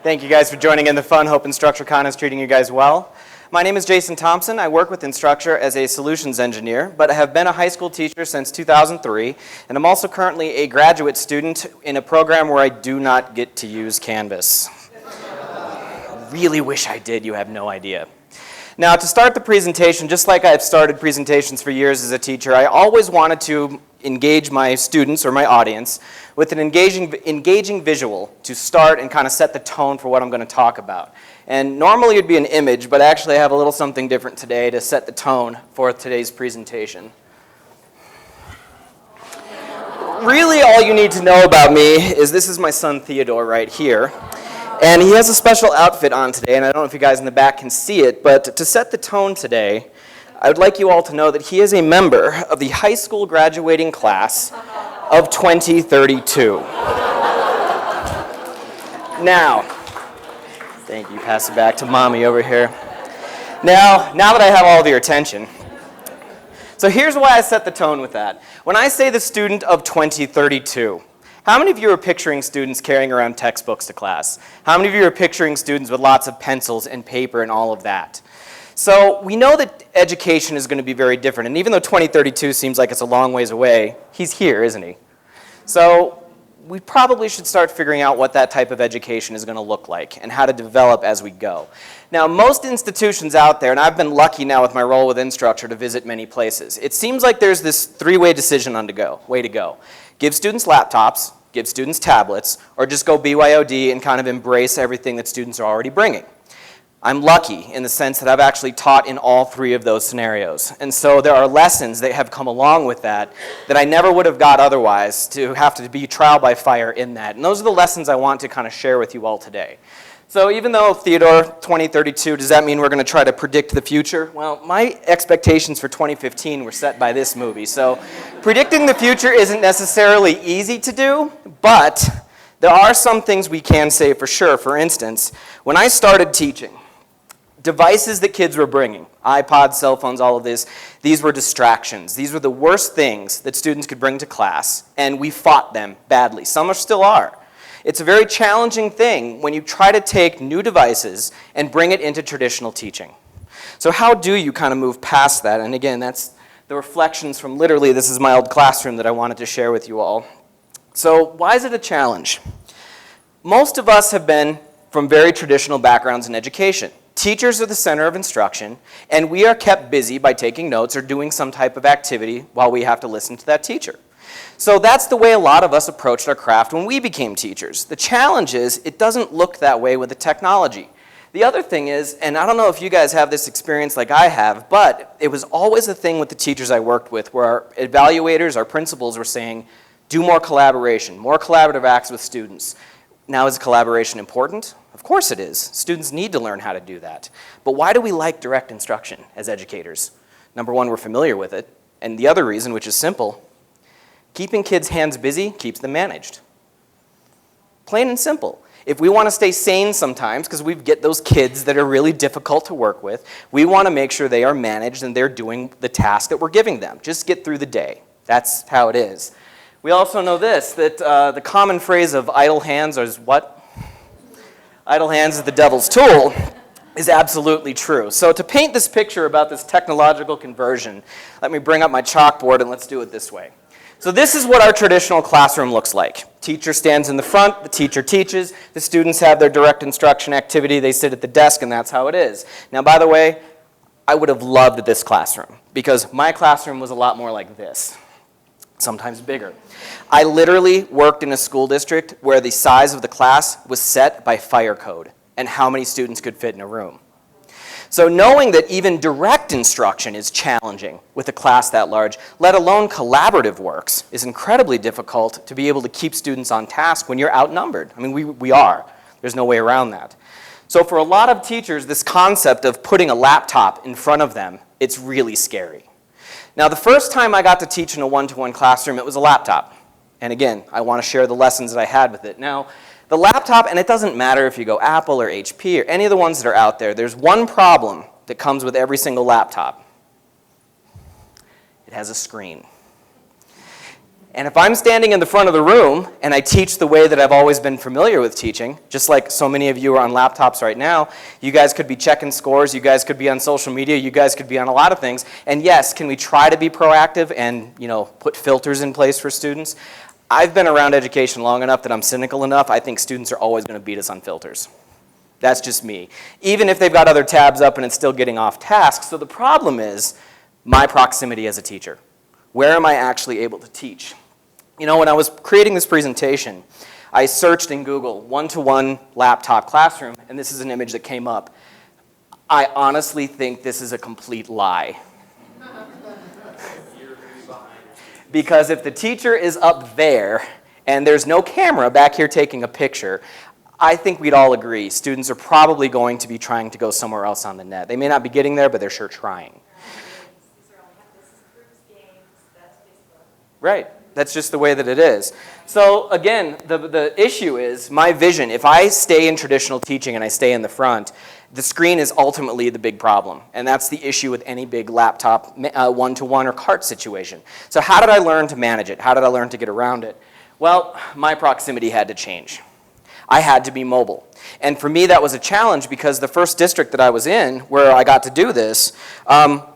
Thank you guys for joining in the fun. Hope InstructureCon is treating you guys well. My name is Jason Thompson. I work with Instructure as a solutions engineer, but I have been a high school teacher since 2003, and I'm also currently a graduate student in a program where I do not get to use Canvas. Really wish I did, you have no idea. Now, to start the presentation, just like I've started presentations for years as a teacher, I always wanted to engage my students or my audience with an engaging visual to start and kind of set the tone for what I'm going to talk about. And normally it'd be an image, but actually I have a little something different today to set the tone for today's presentation. Really, all you need to know about me is this is my son Theodore right here. And he has a special outfit on today, and I don't know if you guys in the back can see it, but to set the tone today, I would like you all to know that he is a member of the high school graduating class of 2032. Now, thank you, pass it back to mommy over here. Now that I have all of your attention, so here's why I set the tone with that. When I say the student of 2032, how many of you are picturing students carrying around textbooks to class? How many of you are picturing students with lots of pencils and paper and all of that? So we know that education is going to be very different, and even though 2032 seems like it's a long ways away, he's here, isn't he? So we probably should start figuring out what that type of education is going to look like and how to develop as we go. Now, most institutions out there, and I've been lucky now with my role with Instructure to visit many places, it seems like there's this three-way decision way to go. Give students laptops, give students tablets, or just go BYOD and kind of embrace everything that students are already bringing. I'm lucky in the sense that I've actually taught in all three of those scenarios. And so there are lessons that have come along with that I never would have got otherwise, to have to be trial by fire in that. And those are the lessons I want to kind of share with you all today. So even though Theodore 2032, does that mean we're going to try to predict the future? Well, my expectations for 2015 were set by this movie. So predicting the future isn't necessarily easy to do, but there are some things we can say for sure. For instance, when I started teaching, devices that kids were bringing, iPods, cell phones, all of this, these were distractions. These were the worst things that students could bring to class, and we fought them badly. Some still are. It's a very challenging thing when you try to take new devices and bring it into traditional teaching. So how do you kind of move past that? And again, that's the reflections from literally, this is my old classroom that I wanted to share with you all. So why is it a challenge? Most of us have been from very traditional backgrounds in education. Teachers are the center of instruction, and we are kept busy by taking notes or doing some type of activity while we have to listen to that teacher. So that's the way a lot of us approached our craft when we became teachers. The challenge is it doesn't look that way with the technology. The other thing is, and I don't know if you guys have this experience like I have, but it was always a thing with the teachers I worked with where our evaluators, our principals were saying, do more collaboration, more collaborative acts with students. Now, is collaboration important? Of course it is. Students need to learn how to do that. But why do we like direct instruction as educators? Number one, we're familiar with it. And the other reason, which is simple, keeping kids' hands busy keeps them managed. Plain and simple. If we want to stay sane sometimes, because we get those kids that are really difficult to work with, we want to make sure they are managed and they're doing the task that we're giving them. Just get through the day. That's how it is. We also know this, that the common phrase of idle hands is what? Idle hands is the devil's tool is absolutely true. So to paint this picture about this technological conversion, let me bring up my chalkboard and let's do it this way. So this is what our traditional classroom looks like. Teacher stands in the front, the teacher teaches, the students have their direct instruction activity, they sit at the desk, and that's how it is. Now, by the way, I would have loved this classroom because my classroom was a lot more like this, sometimes bigger. I literally worked in a school district where the size of the class was set by fire code and how many students could fit in a room. So knowing that even direct instruction is challenging with a class that large, let alone collaborative works, is incredibly difficult to be able to keep students on task when you're outnumbered. I mean, we are. There's no way around that. So for a lot of teachers, this concept of putting a laptop in front of them, it's really scary. Now, the first time I got to teach in a one-to-one classroom, it was a laptop. And again, I want to share the lessons that I had with it. Now, the laptop, and it doesn't matter if you go Apple or HP or any of the ones that are out there, there's one problem that comes with every single laptop. It has a screen. And if I'm standing in the front of the room and I teach the way that I've always been familiar with teaching, just like so many of you are on laptops right now, you guys could be checking scores, you guys could be on social media, you guys could be on a lot of things. And yes, can we try to be proactive and, put filters in place for students? I've been around education long enough that I'm cynical enough. I think students are always going to beat us on filters. That's just me. Even if they've got other tabs up and it's still getting off task. So the problem is my proximity as a teacher. Where am I actually able to teach? When I was creating this presentation, I searched in Google one-to-one laptop classroom, and this is an image that came up. I honestly think this is a complete lie. Because if the teacher is up there and there's no camera back here taking a picture, I think we'd all agree students are probably going to be trying to go somewhere else on the net. They may not be getting there, but they're sure trying. Right. That's just the way that it is. So again, the issue is my vision. If I stay in traditional teaching and I stay in the front, the screen is ultimately the big problem. And that's the issue with any big laptop one-to-one or cart situation. So how did I learn to manage it? How did I learn to get around it? Well, my proximity had to change. I had to be mobile. And for me, that was a challenge because the first district that I was in, where I got to do this,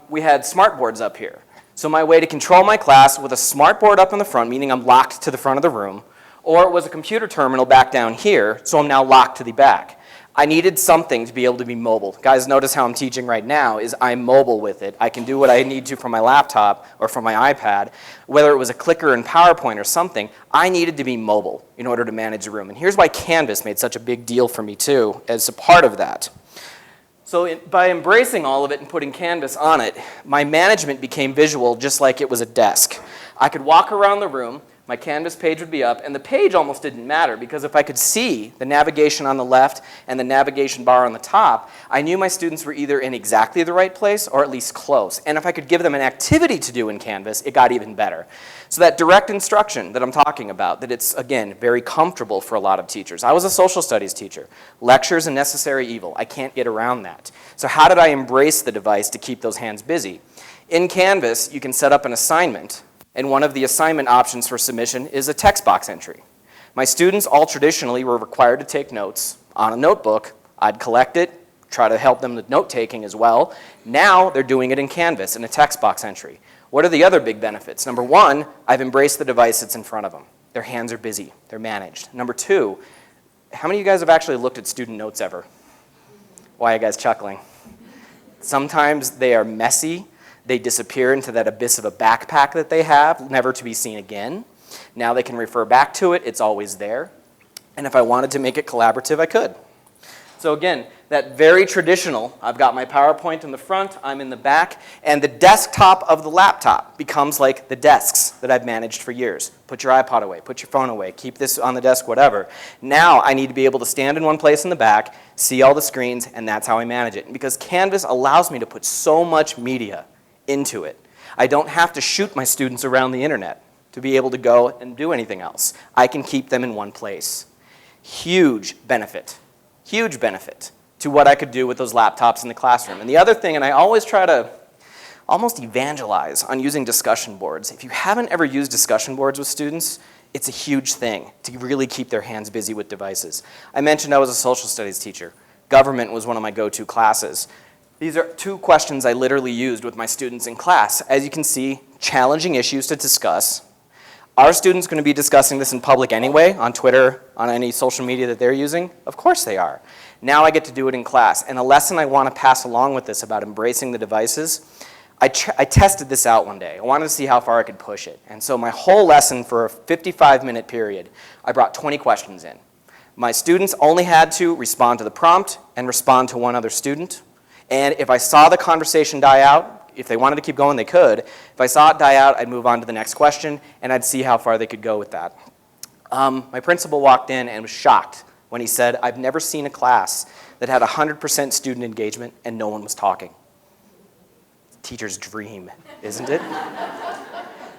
we had smart boards up here. So my way to control my class with a smart board up in the front, meaning I'm locked to the front of the room, or it was a computer terminal back down here, so I'm now locked to the back. I needed something to be able to be mobile. Guys, notice how I'm teaching right now is I'm mobile with it. I can do what I need to from my laptop or from my iPad. Whether it was a clicker in PowerPoint or something, I needed to be mobile in order to manage the room. And here's why Canvas made such a big deal for me too, as a part of that. So by embracing all of it and putting Canvas on it, my management became visual just like it was a desk. I could walk around the room, my Canvas page would be up, and the page almost didn't matter because if I could see the navigation on the left and the navigation bar on the top, I knew my students were either in exactly the right place or at least close. And if I could give them an activity to do in Canvas, it got even better. So that direct instruction that I'm talking about, that it's, again, very comfortable for a lot of teachers. I was a social studies teacher. Lecture's a necessary evil. I can't get around that. So how did I embrace the device to keep those hands busy? In Canvas, you can set up an assignment, and one of the assignment options for submission is a text box entry. My students all traditionally were required to take notes on a notebook. I'd collect it, try to help them with note-taking as well. Now they're doing it in Canvas in a text box entry. What are the other big benefits? Number one, I've embraced the device that's in front of them. Their hands are busy. They're managed. Number two, how many of you guys have actually looked at student notes ever? Why are you guys chuckling? Sometimes they are messy. They disappear into that abyss of a backpack that they have, never to be seen again. Now they can refer back to it. It's always there. And if I wanted to make it collaborative, I could. So again, that very traditional, I've got my PowerPoint in the front, I'm in the back, and the desktop of the laptop becomes like the desks that I've managed for years. Put your iPod away, put your phone away, keep this on the desk, whatever. Now I need to be able to stand in one place in the back, see all the screens, and that's how I manage it. And because Canvas allows me to put so much media into it, I don't have to shoot my students around the internet to be able to go and do anything else. I can keep them in one place. Huge benefit to what I could do with those laptops in the classroom. And the other thing, and I always try to almost evangelize on using discussion boards. If you haven't ever used discussion boards with students, it's a huge thing to really keep their hands busy with devices. I mentioned I was a social studies teacher. Government was one of my go-to classes. These are two questions I literally used with my students in class. As you can see, challenging issues to discuss. Are students going to be discussing this in public anyway, on Twitter, on any social media that they're using? Of course they are. Now I get to do it in class. And a lesson I want to pass along with this about embracing the devices, I tested this out one day. I wanted to see how far I could push it. And so my whole lesson for a 55-minute period, I brought 20 questions in. My students only had to respond to the prompt and respond to one other student. And if I saw the conversation die out, if they wanted to keep going, they could. If I saw it die out, I'd move on to the next question, and I'd see how far they could go with that. My principal walked in and was shocked when he said, I've never seen a class that had 100% student engagement and no one was talking. Teacher's dream, isn't it?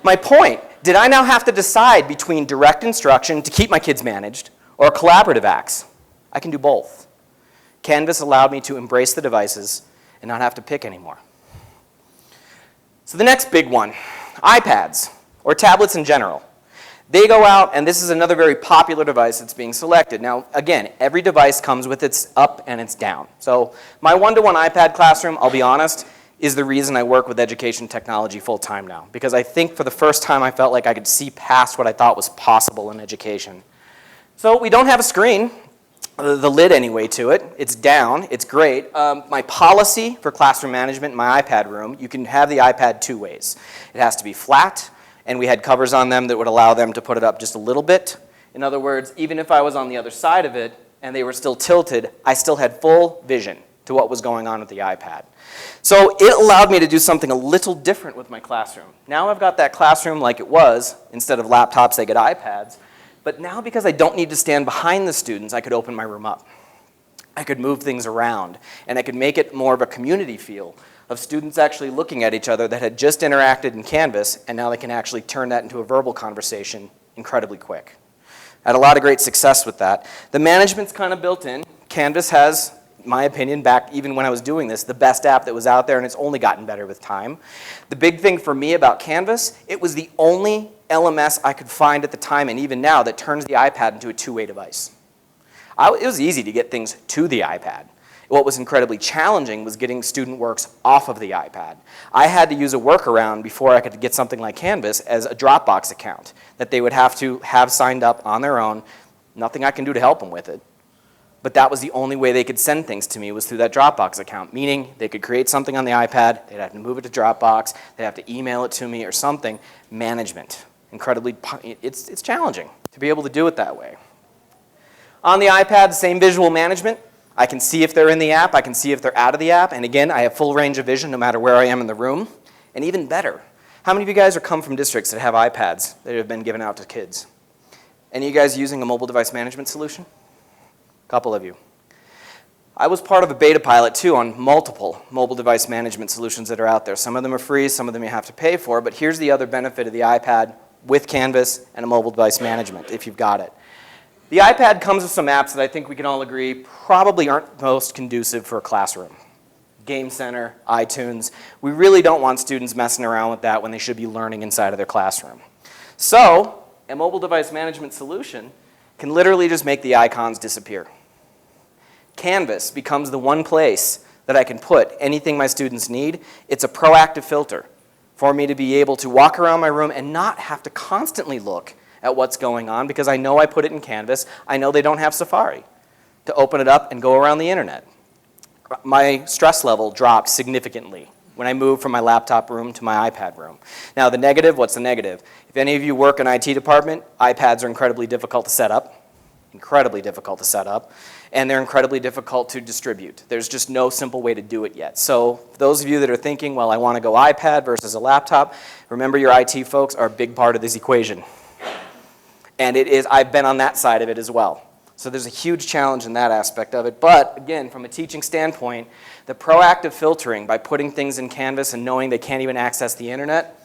My point, did I now have to decide between direct instruction to keep my kids managed or collaborative acts? I can do both. Canvas allowed me to embrace the devices and not have to pick anymore. So the next big one, iPads, or tablets in general. They go out, and this is another very popular device that's being selected. Now, again, every device comes with its up and its down. So my one-to-one iPad classroom, I'll be honest, is the reason I work with education technology full-time now. Because I think for the first time I felt like I could see past what I thought was possible in education. So we don't have a screen, the lid anyway to it. It's down, it's great. My policy for classroom management in my iPad room, you can have the iPad two ways. It has to be flat, and we had covers on them that would allow them to put it up just a little bit. In other words, even if I was on the other side of it and they were still tilted, I still had full vision to what was going on with the iPad. So it allowed me to do something a little different with my classroom. Now I've got that classroom like it was. Instead of laptops, they get iPads. But now because I don't need to stand behind the students, I could open my room up. I could move things around, and I could make it more of a community feel of students actually looking at each other that had just interacted in Canvas, and now they can actually turn that into a verbal conversation incredibly quick. I had a lot of great success with that. The management's kind of built in. Canvas has, in my opinion, back even when I was doing this, the best app that was out there, and it's only gotten better with time. The big thing for me about Canvas, it was the only LMS I could find at the time, and even now, that turns the iPad into a two-way device. It was easy to get things to the iPad. What was incredibly challenging was getting student works off of the iPad. I had to use a workaround before I could get something like Canvas as a Dropbox account that they would have to have signed up on their own. Nothing I can do to help them with it. But that was the only way they could send things to me was through that Dropbox account, meaning they could create something on the iPad, they'd have to move it to Dropbox, they'd have to email it to me or something. Management. Incredibly, it's challenging to be able to do it that way. On the iPad, same visual management. I can see if they're in the app, I can see if they're out of the app, and again, I have full range of vision no matter where I am in the room. And even better, how many of you guys are come from districts that have iPads that have been given out to kids? Any of you guys using a mobile device management solution? A couple of you. I was part of a beta pilot too on multiple mobile device management solutions that are out there. Some of them are free, some of them you have to pay for, but here's the other benefit of the iPad with Canvas and a mobile device management if you've got it. The iPad comes with some apps that I think we can all agree probably aren't most conducive for a classroom. Game Center, iTunes. We really don't want students messing around with that when they should be learning inside of their classroom. So, a mobile device management solution can literally just make the icons disappear. Canvas becomes the one place that I can put anything my students need. It's a proactive filter for me to be able to walk around my room and not have to constantly look at what's going on because I know I put it in Canvas. I know they don't have Safari to open it up and go around the internet. My stress level dropped significantly when I moved from my laptop room to my iPad room. Now the negative, what's the negative? If any of you work in IT department, iPads are incredibly difficult to set up. And they're incredibly difficult to distribute. There's just no simple way to do it yet. So for those of you that are thinking, well, I want to go iPad versus a laptop, remember your IT folks are a big part of this equation. And it is, I've been on that side of it as well. So there's a huge challenge in that aspect of it. But again, from a teaching standpoint, the proactive filtering by putting things in Canvas and knowing they can't even access the internet,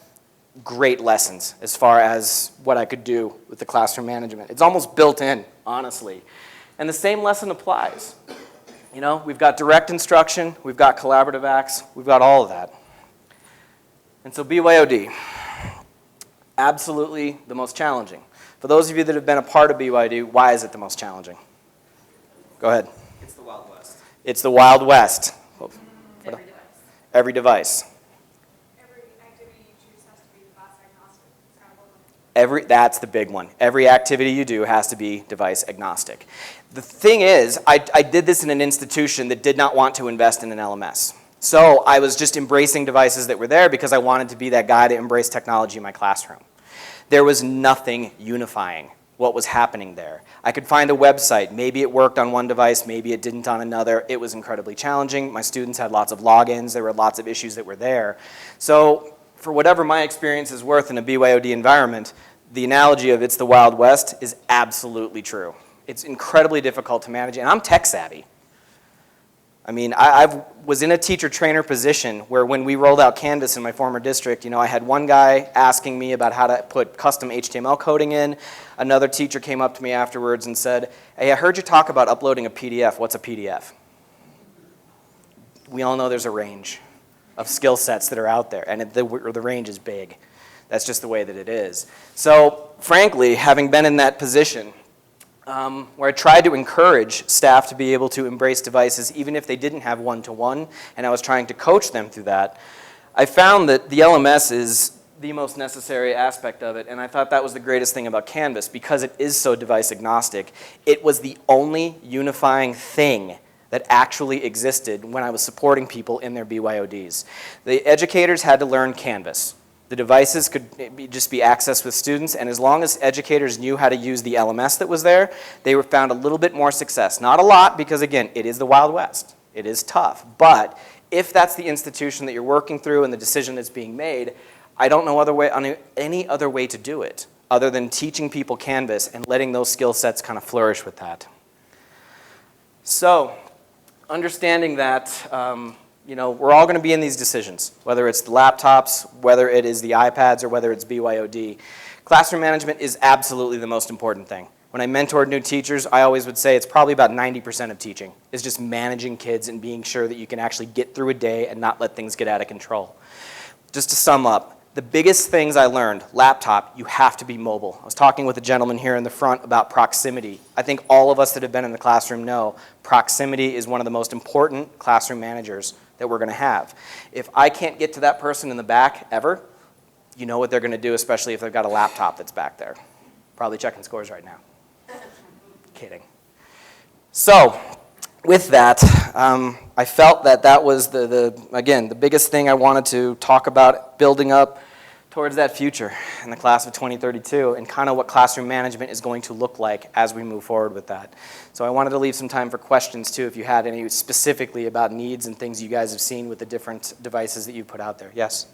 great lessons as far as what I could do with the classroom management. It's almost built in, honestly. And the same lesson applies. You know, we've got direct instruction, we've got collaborative acts, we've got all of that. And so BYOD, absolutely the most challenging. For those of you that have been a part of BYOD, why is it the most challenging? Go ahead. It's the Wild West. It's the Wild West. Every device. Every device. Every activity you choose has to be device agnostic. It's kind of what That's the big one. Every activity you do has to be device agnostic. The thing is, I did this in an institution that did not want to invest in an LMS. So I was just embracing devices that were there because I wanted to be that guy to embrace technology in my classroom. There was nothing unifying what was happening there. I could find a website. Maybe it worked on one device, maybe it didn't on another. It was incredibly challenging. My students had lots of logins. There were lots of issues that were there. So for whatever my experience is worth in a BYOD environment, the analogy of it's the Wild West is absolutely true. It's incredibly difficult to manage, and I'm tech savvy. I mean, I was in a teacher-trainer position where when we rolled out Canvas in my former district, you know, I had one guy asking me about how to put custom HTML coding in. Another teacher came up to me afterwards and said, hey, I heard you talk about uploading a PDF. What's a PDF? We all know there's a range of skill sets that are out there, and the range is big. That's just the way that it is. So frankly, having been in that position, where I tried to encourage staff to be able to embrace devices even if they didn't have one-to-one, and I was trying to coach them through that, I found that the LMS is the most necessary aspect of it, and I thought that was the greatest thing about Canvas because it is so device agnostic. It was the only unifying thing that actually existed when I was supporting people in their BYODs. The educators had to learn Canvas. The devices could just be accessed with students, and as long as educators knew how to use the LMS that was there, they were found a little bit more success. Not a lot, because again, it is the Wild West. It is tough, but if that's the institution that you're working through and the decision that's being made, I don't know any other way to do it other than teaching people Canvas and letting those skill sets kind of flourish with that. So, understanding that we're all going to be in these decisions, whether it's the laptops, whether it is the iPads, or whether it's BYOD. Classroom management is absolutely the most important thing. When I mentored new teachers, I always would say it's probably about 90% of teaching is just managing kids and being sure that you can actually get through a day and not let things get out of control. Just to sum up, the biggest things I learned, laptop, you have to be mobile. I was talking with a gentleman here in the front about proximity. I think all of us that have been in the classroom know proximity is one of the most important classroom managers that we're going to have. If I can't get to that person in the back ever, you know what they're going to do, especially if they've got a laptop that's back there. Probably checking scores right now. Kidding. So, with that, I felt that that was, again, the biggest thing I wanted to talk about building up towards that future in the class of 2032 and kind of what classroom management is going to look like as we move forward with that. So I wanted to leave some time for questions too if you had any specifically about needs and things you guys have seen with the different devices that you put out there. Yes?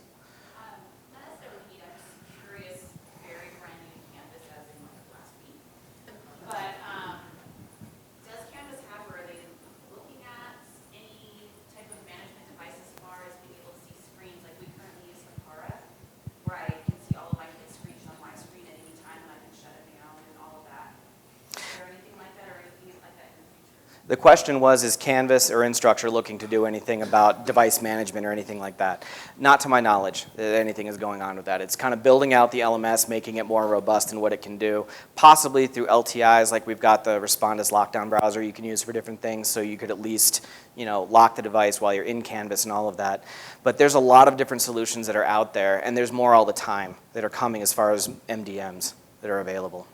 Not necessarily need, I'm just curious, very brand new to Canvas as in like last week. But does Canvas have, or are they looking at any type of management device as far as being able to see screens? Like we currently use Sakara, where I can see all of my kids' screens on my screen at any time and I can shut it down and all of that. Is there anything like that or anything like that in the future? The question was, is Canvas or Instructure looking to do anything about device management or anything like that? Not to my knowledge that anything is going on with that. It's kind of building out the LMS, making it more robust in what it can do, possibly through LTIs, like we've got the Respondus lockdown browser you can use for different things, so you could at least lock the device while you're in Canvas and all of that. But there's a lot of different solutions that are out there, and there's more all the time that are coming as far as MDMs that are available.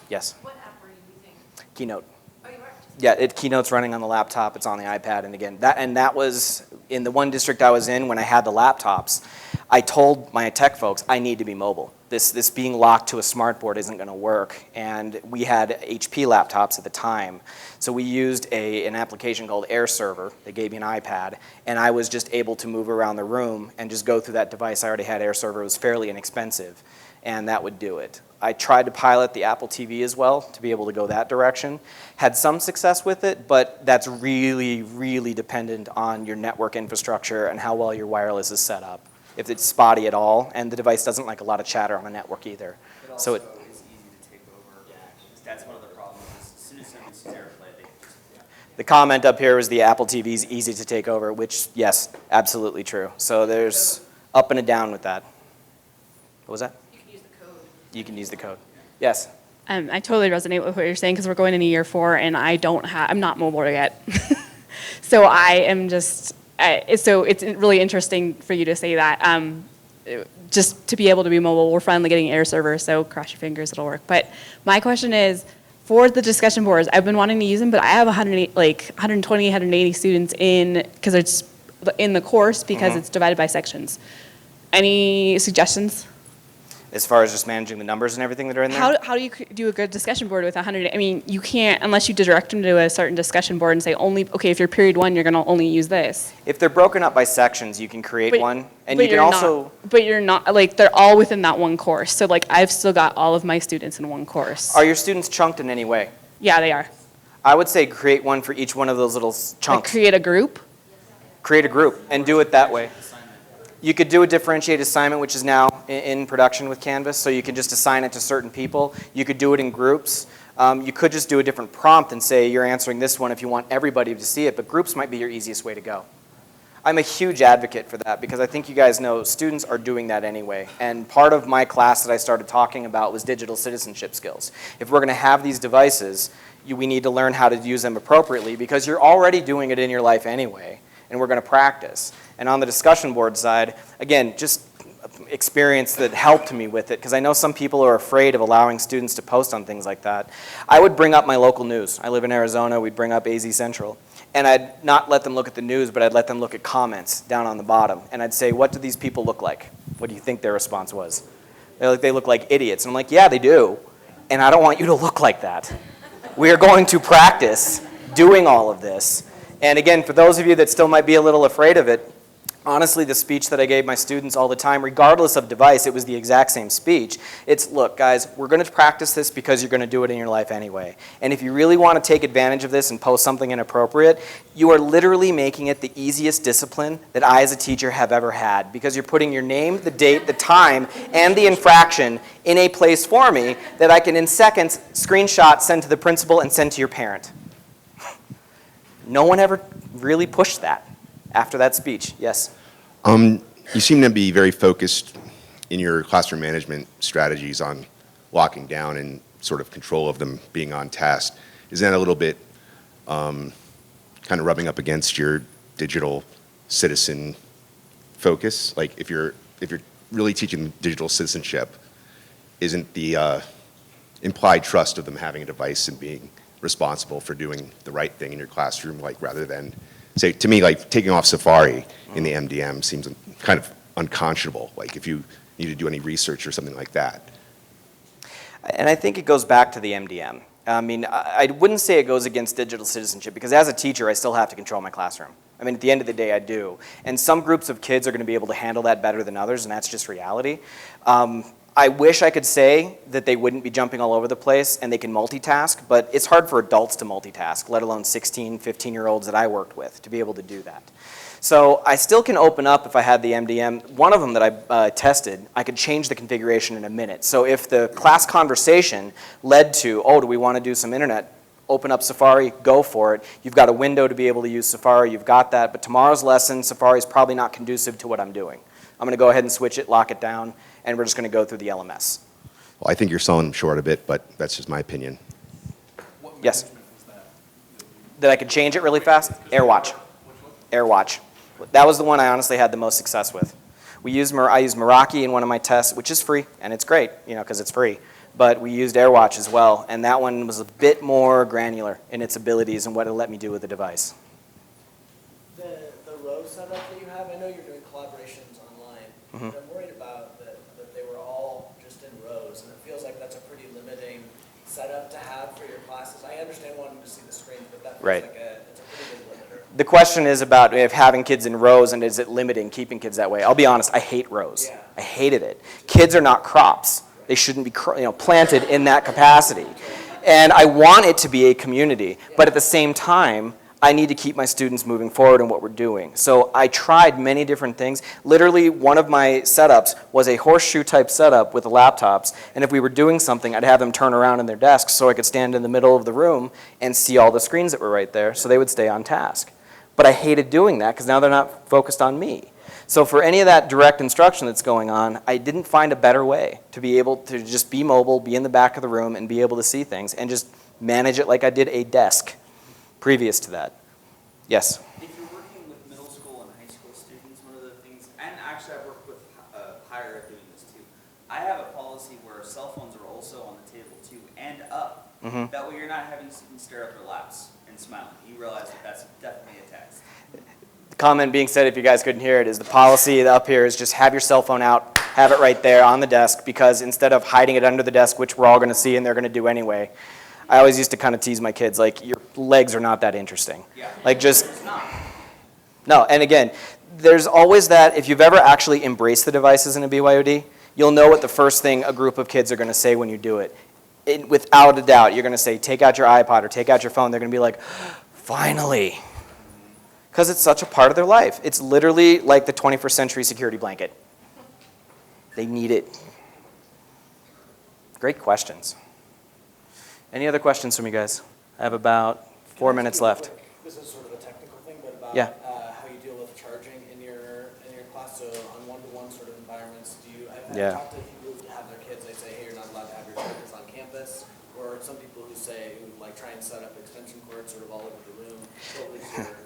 Yes? What app were you using? Keynote. Oh, you are? Yeah, Keynote's running on the laptop. It's on the iPad. And again, that was in the one district I was in when I had the laptops. I told my tech folks I need to be mobile. This being locked to a smartboard isn't going to work. And we had HP laptops at the time. So we used an application called Air Server. They gave me an iPad. And I was just able to move around the room and just go through that device. I already had Air Server. It was fairly inexpensive. And that would do it. I tried to pilot the Apple TV as well to be able to go that direction. Had some success with it, but that's really, really dependent on your network infrastructure and how well your wireless is set up. If it's spotty at all, and the device doesn't like a lot of chatter on a network either. It also is easy to take over. Yeah, that's one of the problems. As soon as somebody sees AirPlay, they The comment up here was the Apple TV is easy to take over, which, yes, absolutely true. So there's up and a down with that. What was that? You can use the code. You can use the code. Yes? I totally resonate with what you're saying because we're going into year 4 and I'm not mobile yet. So I am just, so it's really interesting for you to say that. Just to be able to be mobile, we're finally getting Air Server, so cross your fingers, it'll work. But my question is, for the discussion boards, I've been wanting to use them, but I have 120, 180 students because it's in the course because it's divided by sections. Any suggestions? As far as just managing the numbers and everything that are in there? How do you do a good discussion board with 100? I mean, you can't, unless you direct them to a certain discussion board and say okay, if you're period 1, you're going to only use this. If they're broken up by sections, you can create one. And you can also... But you're not, they're all within that one course. So, I've still got all of my students in one course. Are your students chunked in any way? Yeah, they are. I would say create one for each one of those little chunks. Create a group? Create a group and do it that way. You could do a differentiated assignment, which is now in production with Canvas, so you can just assign it to certain people. You could do it in groups. You could just do a different prompt and say you're answering this one if you want everybody to see it, but groups might be your easiest way to go. I'm a huge advocate for that because I think you guys know students are doing that anyway. And part of my class that I started talking about was digital citizenship skills. If we're going to have these devices, we need to learn how to use them appropriately because you're already doing it in your life anyway, and we're going to practice. And on the discussion board side, again, just experience that helped me with it because I know some people are afraid of allowing students to post on things like that. I would bring up my local news. I live in Arizona. We'd bring up AZ Central. And I'd not let them look at the news, but I'd let them look at comments down on the bottom. And I'd say, what do these people look like? What do you think their response was? They look like idiots. And I'm like, yeah, they do. And I don't want you to look like that. We are going to practice doing all of this. And again, for those of you that still might be a little afraid of it, honestly, the speech that I gave my students all the time, regardless of device, it was the exact same speech. It's, look, guys, we're going to practice this because you're going to do it in your life anyway. And if you really want to take advantage of this and post something inappropriate, you are literally making it the easiest discipline that I as a teacher have ever had because you're putting your name, the date, the time, and the infraction in a place for me that I can in seconds screenshot, send to the principal, and send to your parent. No one ever really pushed that after that speech. Yes? You seem to be very focused in your classroom management strategies on locking down and sort of control of them being on task. Is that a little bit kind of rubbing up against your digital citizen focus? Like if you're really teaching digital citizenship, isn't the implied trust of them having a device and being responsible for doing the right thing in your classroom, like rather than, say, to me, like taking off Safari in the MDM seems kind of unconscionable, like if you need to do any research or something like that. And I think it goes back to the MDM. I mean, I wouldn't say it goes against digital citizenship because as a teacher, I still have to control my classroom. I mean, at the end of the day, I do. And some groups of kids are going to be able to handle that better than others, and that's just reality. I wish I could say that they wouldn't be jumping all over the place and they can multitask, but it's hard for adults to multitask, let alone 16, 15-year-olds that I worked with to be able to do that. So I still can open up if I had the MDM. One of them that I tested, I could change the configuration in a minute. So if the class conversation led to, oh, do we want to do some internet? Open up Safari, go for it. You've got a window to be able to use Safari, you've got that. But tomorrow's lesson, Safari is probably not conducive to what I'm doing. I'm going to go ahead and switch it, lock it down, and we're just going to go through the LMS. Well, I think you're selling them short a bit, but that's just my opinion. Yes? That I could change it really fast? AirWatch. AirWatch. That was the one I honestly had the most success with. I used Meraki in one of my tests, which is free, and it's great, because it's free. But we used AirWatch as well, and that one was a bit more granular in its abilities and what it let me do with the device. The row setup that you have, I know you're doing collaborations online, but I'm worried about that they were all just in rows, and it feels like that's a pretty limiting setup to have for your classes. I understand wanting to see the screen, but that feels like it's a pretty big limiter. The question is about if having kids in rows and is it limiting keeping kids that way. I'll be honest, I hate rows. Yeah. I hated it. Kids are not crops. They shouldn't be planted in that capacity. And I want it to be a community, but at the same time, I need to keep my students moving forward in what we're doing. So I tried many different things. Literally, one of my setups was a horseshoe type setup with the laptops, and if we were doing something, I'd have them turn around in their desks so I could stand in the middle of the room and see all the screens that were right there so they would stay on task. But I hated doing that because now they're not focused on me. So for any of that direct instruction that's going on, I didn't find a better way to be able to just be mobile, be in the back of the room, and be able to see things, and just manage it like I did a desk previous to that. Yes? If you're working with middle school and high school students, one of the things, and actually I've worked with higher ed doing this too, I have a policy where cell phones are also on the table too, and up. That way you're not having students stare at their laps and smiling. You realize that that's definitely a text. The comment being said, if you guys couldn't hear it, is the policy up here is just have your cell phone out, have it right there on the desk, because instead of hiding it under the desk, which we're all going to see and they're going to do anyway, I always used to kind of tease my kids, like, your legs are not that interesting. Yeah. Like, just, no, and again, there's always that, if you've ever actually embraced the devices in a BYOD, you'll know what the first thing a group of kids are going to say when you do it. Without a doubt, you're going to say, take out your iPod or take out your phone. They're going to be like, finally. Because it's such a part of their life. It's literally like the 21st century security blanket. They need it. Great questions. Any other questions from you guys? I have about 4 minutes left. This is sort of a technical thing, but about Yeah. how you deal with charging Yeah. I've talked to people who have their kids, they say, hey, you're not allowed to have your chargers on campus, or some people who say, who like try and set up extension cords sort of all over the room. What was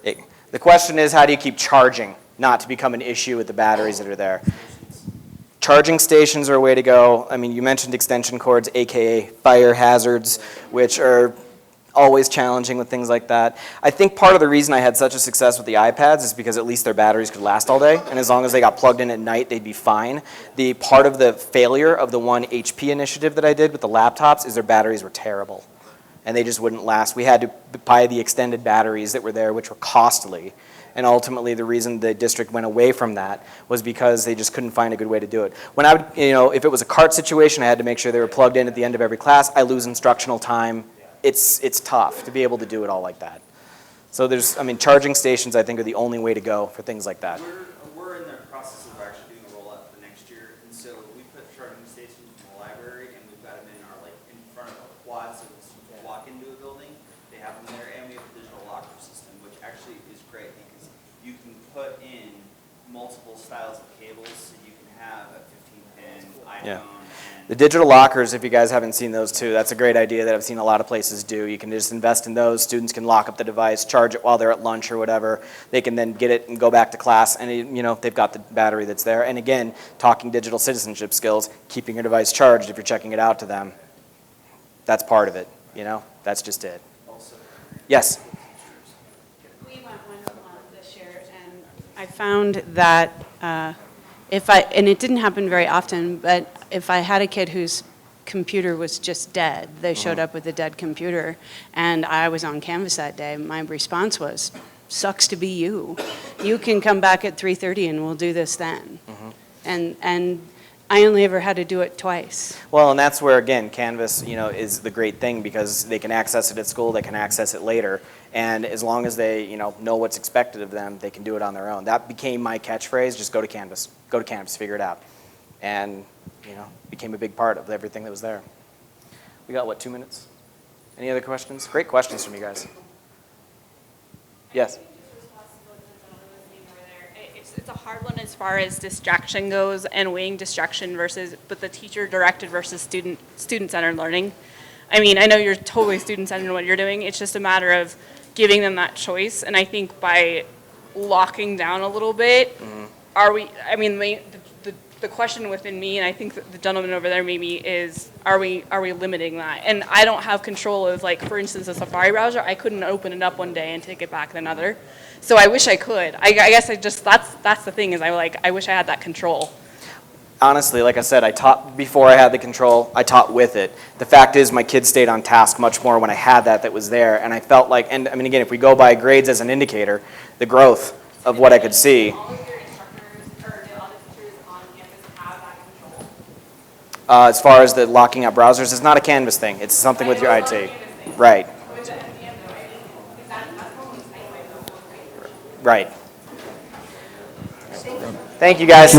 your... The question is, how do you keep charging not to become an issue with the batteries that are there? Charging stations are a way to go. I mean, you mentioned extension cords, AKA fire hazards, which are always challenging with things like that. I think part of the reason I had such a success with the iPads is because at least their batteries could last all day, and as long as they got plugged in at night, they'd be fine. The part of the failure of the one HP initiative that I did with the laptops is their batteries were terrible, and they just wouldn't last. We had to buy the extended batteries that were there, which were costly. And ultimately, the reason the district went away from that was because they just couldn't find a good way to do it. When I would, if it was a cart situation, I had to make sure they were plugged in at the end of every class. I lose instructional time. It's tough to be able to do it all like that. So charging stations, I think, are the only way to go for things like that. We're in the process of actually doing a rollout for next year, and so we put charging stations in the library, and we've got them in our in front of our quad, so when students walk into a building, they have them there, and we have a digital locker system, which actually is great because you can put in multiple styles of cables, so you can have a 15-pin iPhone. Yeah. And The digital lockers, if you guys haven't seen those too, that's a great idea that I've seen a lot of places do. You can just invest in those. Students can lock up the device, charge it while they're at lunch or whatever. They can then get it and go back to class, and they've got the battery that's there. And again, talking digital citizenship skills, keeping your device charged if you're checking it out to them. That's part of it. That's just it. Yes. We went once a month this year, and I found that and it didn't happen very often, but if I had a kid whose computer was just dead, they showed up with a dead computer, and I was on Canvas that day, my response was, sucks to be you. You can come back at 3:30 and we'll do this then. And I only ever had to do it twice. Well, and that's where, again, Canvas, is the great thing because they can access it at school, they can access it later, and as long as they, know what's expected of them, they can do it on their own. That became my catchphrase, just go to Canvas. Go to Canvas, figure it out. And, became a big part of everything that was there. We got, 2 minutes? Any other questions? Great questions from you guys. Yes? It's a hard one as far as distraction goes and weighing distraction but the teacher-directed versus student-centered learning. I mean, I know you're totally student-centered in what you're doing. It's just a matter of giving them that choice. And I think by locking down a little bit, the question within me, and I think that the gentleman over there maybe is, are we limiting that? And I don't have control of, for instance, a Safari browser. I couldn't open it up one day and take it back another. So I wish I could. I guess that's the thing is I wish I had that control. Honestly, like I said, I taught before I had the control. I taught with it. The fact is my kids stayed on task much more when I had that was there. And I felt like, and again, if we go by grades as an indicator, the growth of what I could see. All of your instructors or the other teachers on campus have that control? As far as the locking up browsers, it's not a Canvas thing. It's something with your IT. Right. With the MDM though, I mean, because that's totally site-wide, though. Right. Thank you, guys.